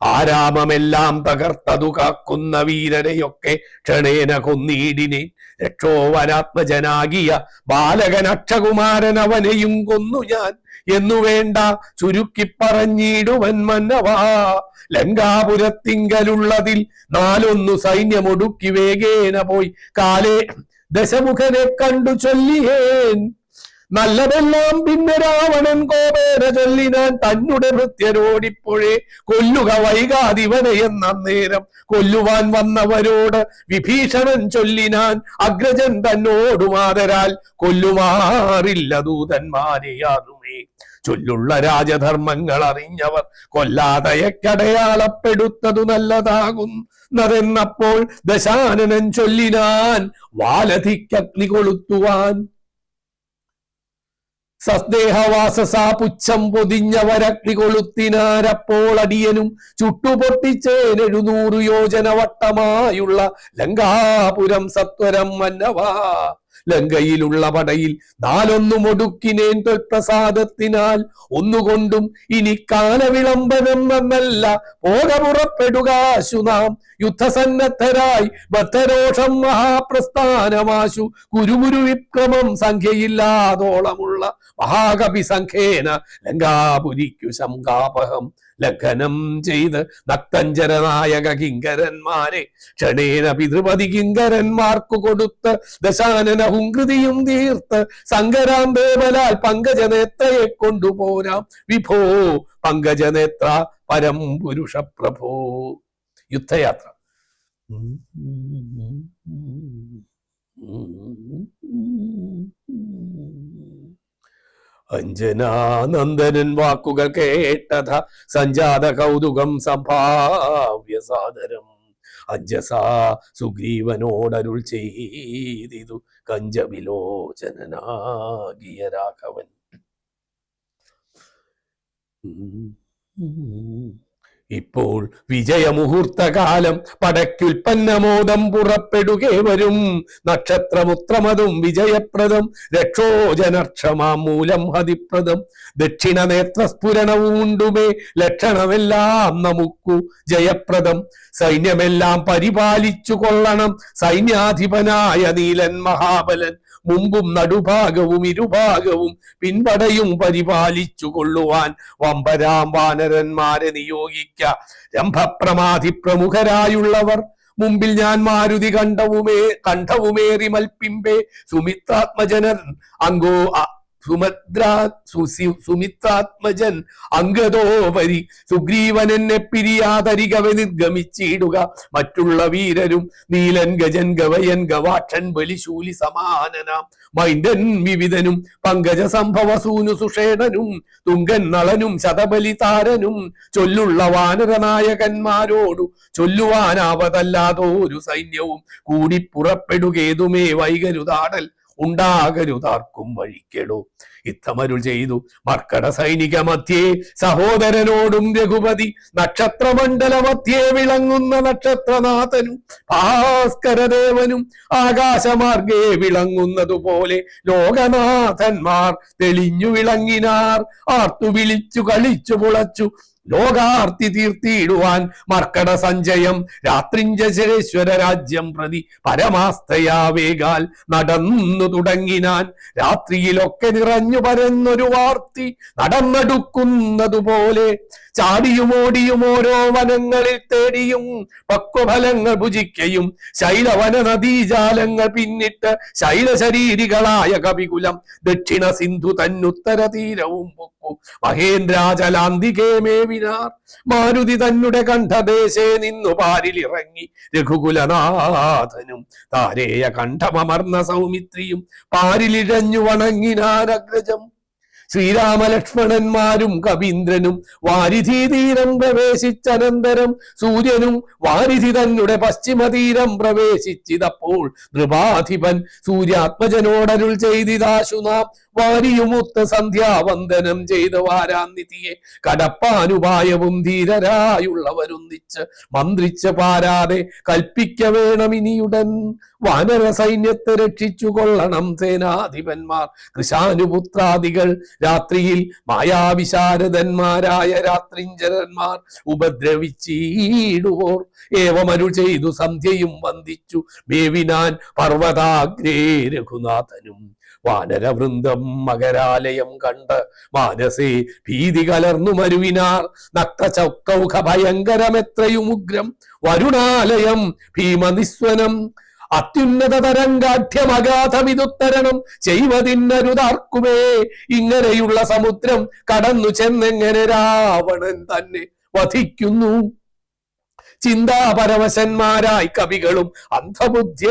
ആരാമമെല്ലാം തകർത്തതു കാക്കുന്ന വീരരെയൊക്കെ ക്ഷണേന കൊന്നീടിനെ. രക്ഷോവനാത്മജനാകിയ ബാലകൻ അക്ഷകുമാരൻ അവനെയും കൊന്നു ഞാൻ എന്നു വേണ്ട ചുരുക്കി പറഞ്ഞിടുവൻ മന്നവാ. ലങ്കാപുരത്തിങ്കലുള്ളതിൽ 4 സൈന്യമൊടുക്കി വേഗേന പോയി കാലേ ദശമുഖനെ കണ്ടു ചൊല്ലിയേൻ. നല്ലതെല്ലാം പിന്നെ രാവണൻ കോപേന ചൊല്ലിനാൻ തന്നുടെ ഭൃത്യരോടിപ്പോഴേ കൊല്ലുക വൈകാതിവനെ എന്നേരം. കൊല്ലുവാൻ വന്നവരോട് വിഭീഷണൻ ചൊല്ലിനാൻ അഗ്രജൻ തന്നോടു മാതരാൽ കൊല്ലുമാറില്ല ദൂതന്മാരെയാറുമേ. ചൊല്ലുള്ള രാജധർമ്മങ്ങൾ അറിഞ്ഞവർ കൊല്ലാതയക്കടയാളപ്പെടുത്തതു നല്ലതാകുന്നതെന്നപ്പോൾ ദശാനനൻ ചൊല്ലിനാൻ വാലധിക്കഗ്നി കൊളുത്തുവാൻ. സസ്ദേഹവാസസാ പുച്ഛം പൊതിഞ്ഞവരഗ്നി കൊളുത്തിനാരപ്പോൾ അടിയനും ചുട്ടുപൊട്ടിച്ചേൻ 700 യോജന വട്ടമായുള്ള ലങ്കാപുരം സത്വരം മന്നവാ. ലങ്കയിലുള്ള പടയിൽ 4 ഒടുക്കിനേൻ തൊൽപ്രസാദത്തിനാൽ. ഒന്നുകൊണ്ടും ഇനി കാലവിളംബനം എന്നല്ല പോക പുറപ്പെടുകാശു നാം. യുദ്ധസന്നദ്ധരായി ബദ്ധരോഷം മഹാപ്രസ്ഥാനമാശു. കുരുകുരു വിക്രമം സംഖ്യയില്ലാതോളമുള്ള മഹാകവി സംഖ്യേന ലങ്കാപുരിക്കു ശംകാപഹം ലംഘനം ചെയ്ത് നക്തഞ്ചരനായക കിങ്കരന്മാരെ ക്ഷണേന പിതൃപതി കിങ്കരന്മാർക്കു കൊടുത്ത് ദശാനന ഹുങ്കൃതിയും തീർത്ത് സങ്കരാന്തേവലാൽ പങ്കജനേത്രയെ കൊണ്ടുപോരാം വിഭോ. പങ്കജനേത്ര പരം പുരുഷ പ്രഭോ. യുദ്ധയാത്ര. അഞ്ജനാനന്ദനൻ വാക്കുകൾ കേട്ടത സഞ്ജാത കൗതുകം സംഭാവ്യ സാദരം. അഞ്ജസാ സുഗ്രീവനോടരുൾ ചെയ്തിതു കഞ്ചവിലോചനാകിയ രാഘവൻ. ഇപ്പോൾ വിജയമുഹൂർത്തകാലം പടയ്ക്കുൽപ്പന്നമോദം പുറപ്പെടുകേ വരും. നക്ഷത്രമുത്രമതും വിജയപ്രദം രക്ഷോജനക്ഷമാം മൂലം ഹതിപ്രദം. ദക്ഷിണ നേത്രസ്ഫുരണവും ഉണ്ടുമേ ലക്ഷണമെല്ലാം നമുക്കു ജയപ്രദം. സൈന്യമെല്ലാം പരിപാലിച്ചു കൊള്ളണം സൈന്യാധിപനായ നീലൻ മഹാബലൻ. മുമ്പും നടുഭാഗവും ഇരുഭാഗവും പിൻപടയും പരിപാലിച്ചു കൊള്ളുവാൻ വമ്പരാം വാനരന്മാരെ നിയോഗിക്ക. രംഭപ്രമാധി പ്രമുഖരായുള്ളവർ മുമ്പിൽ ഞാൻ മാരുതി കണ്ഠവുമേറി മൽപ്പിമ്പേ. സുമിത്രാത്മജനൻ അങ്കോ സുമിത്രാത്മജൻ അംഗതോപരി സുഗ്രീവൻ എന്നെ പിരിയാതരികവെ നിർഗമിച്ചിടുക. മറ്റുള്ള വീരരും നീലൻ ഗജൻ ഗവയൻ ഗവാക്ഷൻ ബലിശൂലി സമാനനാം മൈന്ദൻ വിവിധനും പങ്കജ സംഭവസൂനു സുഷേണനും തുങ്കൻ നളനും ശതബലി താരനും ചൊല്ലുള്ള വാനരനായകന്മാരോടു ചൊല്ലുവാനാവതല്ലാതൊരു സൈന്യവും കൂടി പുറപ്പെടുകേതുമേ വൈകരുതാടൽ ഉണ്ടാകരുതാർക്കും വഴിക്കെടോ. ഇത്തമരുൾ ചെയ്തു മർക്കട സൈനിക മധ്യേ സഹോദരനോടും രഘുപതി. നക്ഷത്രമണ്ഡല മധ്യേ വിളങ്ങുന്ന നക്ഷത്രനാഥനും ഭാസ്കരദേവനും ആകാശമാർഗേ വിളങ്ങുന്നതുപോലെ ലോകനാഥന്മാർ തെളിഞ്ഞു വിളങ്ങിനാർ. ആർത്തു വിളിച്ചു കളിച്ചു പുളച്ചു ലോകാർത്തി തീർത്തിയിടുവാൻ മർക്കട സഞ്ചയം രാത്രിഞ്ചേശ്വര രാജ്യം പ്രതി പരമാസ്തയാവേകാൽ നടന്നു തുടങ്ങിനാൻ. രാത്രിയിലൊക്കെ നിറഞ്ഞു പരന്നൊരു വാർത്തി നടന്നെടുക്കുന്നതുപോലെ ചാടിയുമോടിയും ഓരോ വനങ്ങളിൽ തേടിയും പക്വഫലങ്ങൾ ഭുജിക്കയും ശൈലവന നദീജാലങ്ങൾ പിന്നിട്ട് ശൈലശരീരികളായ കവികുലം ദക്ഷിണ സിന്ധു തന്നുത്തര തീരവും പൊക്കു മഹേന്ദ്രാചലാന്തികേ മേവിനാർ. മാരുതി തന്നെ കണ്ഠദേശേ നിന്നു പാരിലിറങ്ങി രഘുകുലനാഥനും താരേയ കണ്ഠമർന്ന സൗമിത്രിയും പാരിലിഴഞ്ഞു വണങ്ങിനാരഗ്രജം. ശ്രീരാമലക്ഷ്മണന്മാരും കവീന്ദ്രനും വാരിധി തീരം പ്രവേശിച്ചനന്തരം സൂര്യനും വാരിധി തന്നെ പശ്ചിമതീരം പ്രവേശിച്ചിതപ്പോൾ നൃപാധിപൻ സൂര്യാത്മജനോടരുൾ ചെയ്തിതാശു നാം വാരിയുമൊത്ത സന്ധ്യാവന്ദനം ചെയ്ത വാരാനിധിയെ കടപ്പാനുപായവും ധീരരായുള്ളവരൊന്നിച്ച് മന്ത്രിച്ച് പാരാതെ കൽപ്പിക്ക വേണമിനിയുടൻ. വാനര സൈന്യത്തെ രക്ഷിച്ചു കൊള്ളണം സേനാധിപന്മാർ കൃശാനുപുത്രാദികൾ. രാത്രിയിൽ മായാവിശാരദന്മാരായ രാത്രിഞ്ചരന്മാർ ഉപദ്രവിച്ചീടുവോർ. ഏവമരുൾ ചെയ്തു സന്ധ്യയും വന്ദിച്ചു മേവിനാൻ പർവ്വതാഗ്രേ രഘുനാഥനും. വാനരവൃന്ദം മകരാലയം കണ്ട് മാനസേ ഭീതി കലർന്നു മരുവിനാർ. നക്തചൗക്കൗഖ ഭയങ്കരമെത്രയും ഉഗ്രം വരുണാലയം ഭീമനിസ്വനം. അത്യുന്നത തരംഗാഠ്യമഗാധമിതുത്തരണം ചെയ്വതിന്നരുതാർക്കുമേ. ഇങ്ങനെയുള്ള സമുദ്രം കടന്നു ചെന്നെങ്ങനെ രാവണൻ തന്നെ വധിക്കുന്നു. ചിന്താപരവശന്മാരായി കവികളും അന്ധബുദ്ധ്യ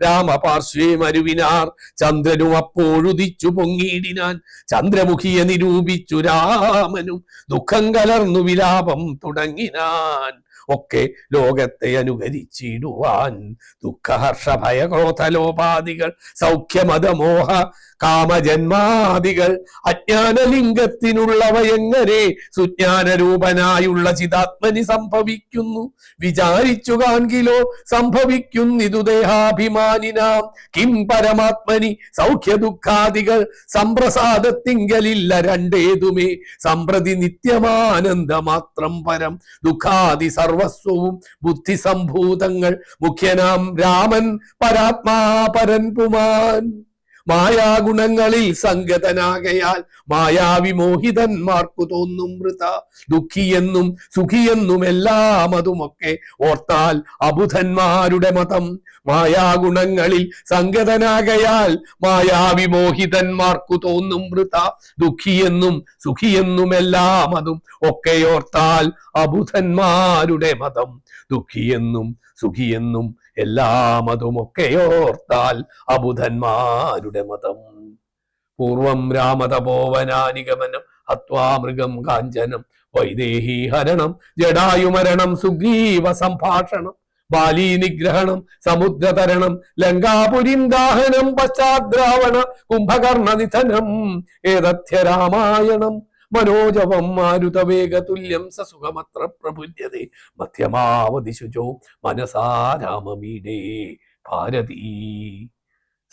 രാമപാർശ്വേ മരുവിനാർ. ചന്ദ്രനും അപ്പോഴുദിച്ചു പൊങ്ങിയിടിനാൻ ചന്ദ്രമുഖിയെ നിരൂപിച്ചു രാമനും. ദുഃഖം കലർന്നു വിലാപം തുടങ്ങിനാൻ ഒക്കെ ലോകത്തെ അനുകരിച്ചിടുവാൻ. ദുഃഖഹർഷ ഭയക്രോധലോപാദികൾ സൗഖ്യമതമോഹ കാമജന്മാദികൾ അജ്ഞാനലിംഗത്തിനുള്ളവ എങ്ങനെ സുജ്ഞാനരൂപനായുള്ള ചിതാത്മനി സംഭവിക്കുന്നു. വിചാരിച്ചു കാൺകിലോ സംഭവിക്കുന്നിതു ദേഹാഭിമാനിനാം. കിം പരമാത്മനി സൗഖ്യ ദുഃഖാദികൾ സംപ്രസാദത്തിങ്കലില്ല രണ്ടേതുമേ. സംപ്രതി നിത്യമാനന്ദമാത്രം പരം ദുഃഖാദി സർവസ്വവും ബുദ്ധിസംഭൂതങ്ങൾ. മുഖ്യനാം രാമൻ പരാത്മാ പരൻ പുമാൻ. മായാഗുണങ്ങളിൽ സംഗതനാകയാൽ മായാവിമോഹിതന്മാർക്കു തോന്നും വൃത. ദുഃഖിയെന്നും സുഖിയെന്നും എല്ലാം അതുമൊക്കെ ഓർത്താൽ അബുധന്മാരുടെ മതം. മായാഗുണങ്ങളിൽ സംഗതനാകയാൽ മായാവിമോഹിതന്മാർക്കു തോന്നും വൃത. ദുഃഖിയെന്നും സുഖിയെന്നും എല്ലാം അതും ഒക്കെ ഓർത്താൽ അബുധന്മാരുടെ മതം. ദുഃഖിയെന്നും സുഖിയെന്നും എല്ലാം അതുമൊക്കെയോർത്താൽ അബുധന്മാരുടെ മതം. പൂർവം രാമതപോവനാനിഗമനം ഹത്വാ മൃഗം കാഞ്ചനം വൈദേഹി ഹരണം ജടായുമരണം സുഗ്രീവ സംഭാഷണം ബാലീ നിഗ്രഹണം സമുദ്രതരണം ലങ്കാപുരിം ദാഹനം പശ്ചാദ്രാവണ കുംഭകർണ നിധനം. ഏതഥ്യ രാമായണം മനോജവം മാരുതവേഗതുല്യം സസുഖമത്ര പ്രഭുജ്യതേ. മധ്യമാവധി ശുചോ മനസാ രാമമീഡേ ഭാരതീ.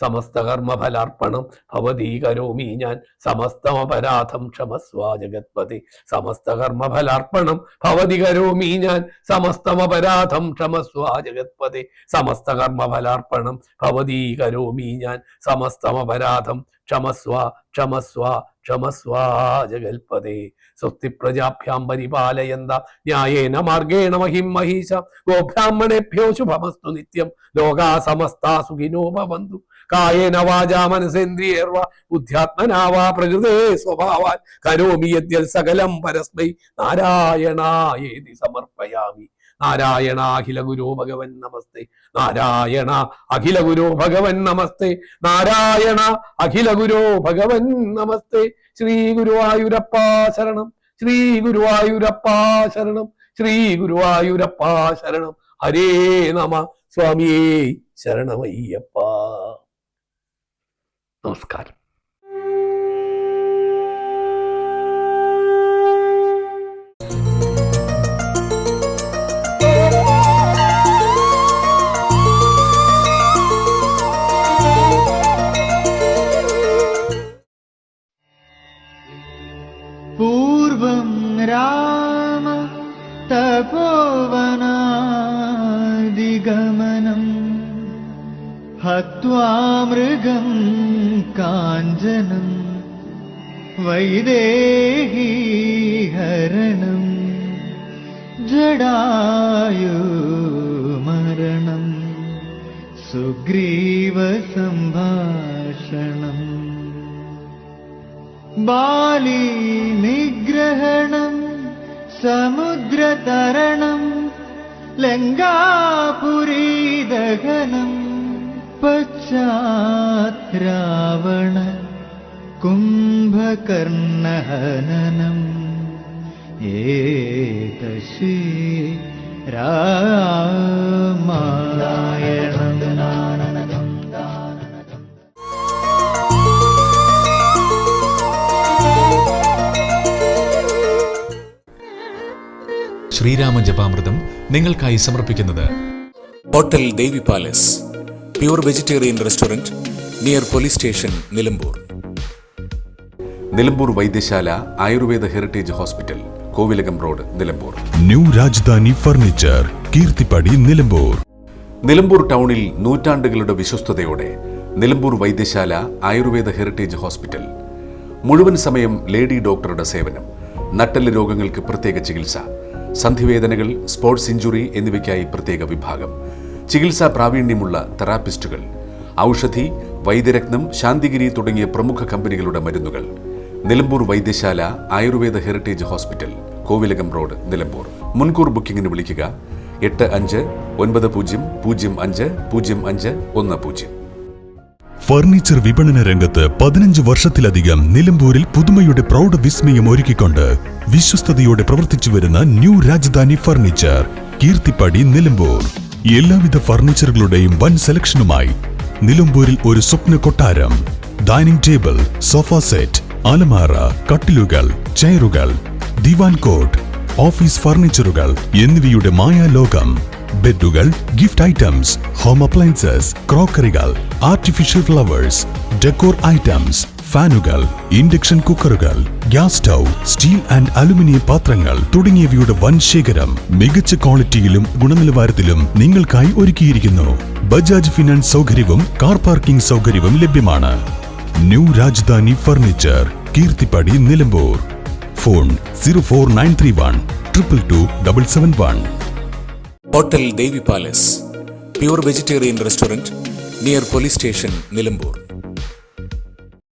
സമസ്തകർമ്മഫലാർപ്പണം ഭവതീ കരോമി ഞാൻ സമസ്തമപരാധം ക്ഷമസ്വാ ജഗത്പതി. സമസ്തകർമ്മഫലാർപ്പണം ഭവതി കരോമി ഞാൻ സമസ്തമപരാധം ക്ഷമസ്വാ ജഗത്പതി. സമസ്തകർമ്മഫലാർപ്പണം ഭവതീ കരോമി ഞാൻ സമസ്തമപരാധം ക്ഷമസ്വാ ക്ഷമസ്വാ ക്ഷമസ്വാ ജഗൽപദേ. സ്വസ്തി പ്രജാഭ്യാം പരിപാലയന്ത ന്യായേന മാർഗേണ മഹിം മഹീശ. ഗോബ്രാഹ്മണേഭ്യോ ശുഭമസ്തു നിത്യം. ലോകാ സമസ്താ സുഖിനോ ഭവന്തു. കായേന വാചാ മനസേന്ദ്രിയേർവ ബുദ്ധ്യാത്മനാ വാ പ്രകൃതേ സ്വഭാവാൻ കരോമി യദ്യൽ സകലം പരസ്മൈ നാരായണായേതി സമർപ്പയാമി. നാരായണ അഖില ഗുരോ ഭഗവൻ നമസ്തേ. നാരായണ അഖില ഗുരോ ഭഗവൻ നമസ്തേ. നാരായണ അഖില ഗുരോ ഭഗവൻ നമസ്തേ. ശ്രീ ഗുരുവായൂരപ്പ ശരണം. ശ്രീ ഗുരുവായൂരപ്പ ശരണം. ശ്രീ ഗുരുവായൂരപ്പ ശരണം. ഹരേ നമ. സ്വാമിയേ ശരണമയ്യപ്പ. നമസ്കാരം. पूर्वं तपोवनादिगमनम् हत्वा मृगं काञ्चनं वैदेही हरणं जडायुमरणं सुग्रीवसम्भाषणम् बाली निग्रहणं समुद्रतरणं लङ्कापुरीदहनं पश्चात् रावण कुम्भकर्णहननम् एतश्री रामायणम्। ശ്രീരാമ ജപാമൃതം നിങ്ങൾക്കായി സമർപ്പിക്കുന്നത് hotel Devi palace, pure vegetarian restaurant near police station, Nilambur. Nilambur Vaidyasala Ayurveda heritage hospital, Kovilakam road, Nilambur. New Rajadhani furniture, Keerthipadi, Nilambur. Nilambur ടൗണിൽ നൂറ്റാണ്ടുകളുടെ വിശ്വസ്തയോടെ നിലമ്പൂർ വൈദ്യശാല ആയുർവേദ ഹെറിറ്റേജ് ഹോസ്പിറ്റൽ. മുഴുവൻ സമയം ലേഡി ഡോക്ടറുടെ സേവനം, നട്ടെല്ല് രോഗങ്ങൾക്ക് പ്രത്യേക ചികിത്സ, സന്ധിവേദനകൾ, സ്പോർട്സ് ഇഞ്ചുറി എന്നിവയ്ക്കായി പ്രത്യേക വിഭാഗം, ചികിത്സാ പ്രാവീണ്യമുള്ള തെറാപ്പിസ്റ്റുകൾ, ഔഷധി, വൈദ്യരത്നം, ശാന്തിഗിരി തുടങ്ങിയ പ്രമുഖ കമ്പനികളുടെ മരുന്നുകൾ. Nilambur Vaidyasala Ayurveda heritage hospital, Kovilakam road, Nilambur. മുൻകൂർ ബുക്കിംഗിന് വിളിക്കുക 8590050510. ഫർണിച്ചർ വിപണന രംഗത്ത് 15 വർഷത്തിലധികം നിലമ്പൂരിൽ പുതുമയുടെ പ്രൗഢ വിസ്മയം ഒരുക്കിക്കൊണ്ട് വിശ്വസ്തയോടെ പ്രവർത്തിച്ചു വരുന്ന ന്യൂ രാജധാനി ഫർണിച്ചർ, കീർത്തിപ്പടി, നിലമ്പൂർ. എല്ലാവിധ ഫർണിച്ചറുകളുടെയും വൻ സെലക്ഷനുമായി നിലമ്പൂരിൽ ഒരു സ്വപ്ന കൊട്ടാരം. ഡൈനിങ് ടേബിൾ, സോഫ സെറ്റ്, അലമാര, കട്ടിലുകൾ, ചെയറുകൾ, ദിവാൻ കോട്ട്, ഓഫീസ് ഫർണിച്ചറുകൾ എന്നിവയുടെ മായാലോകം. ബെഡുകൾ, ഗിഫ്റ്റ് ഐറ്റംസ്, ഹോം അപ്ലയൻസസ്, ക്രോക്കറികൾ, ആർട്ടിഫിഷ്യൽ ഫ്ലവേഴ്സ്, ഡെക്കോർ ഐറ്റംസ്, ഫാനുകൾ, ഇൻഡക്ഷൻ കുക്കറുകൾ, gas stove, steel and aluminium പാത്രങ്ങൾ തുടങ്ങിയവയുടെ വൻ ശേഖരം മികച്ച ക്വാളിറ്റിയിലും ഗുണനിലവാരത്തിലും നിങ്ങൾക്കായി ഒരുക്കിയിരിക്കുന്നു. ബജാജ് ഫിനാൻസ് സൗകര്യവും കാർ പാർക്കിംഗ് സൗകര്യവും ലഭ്യമാണ്. New Rajadhani furniture, Keerthipadi, Nilambur. Phone 04931 222 771. Hotel Devi palace, pure vegetarian restaurant near police station, Nilambur.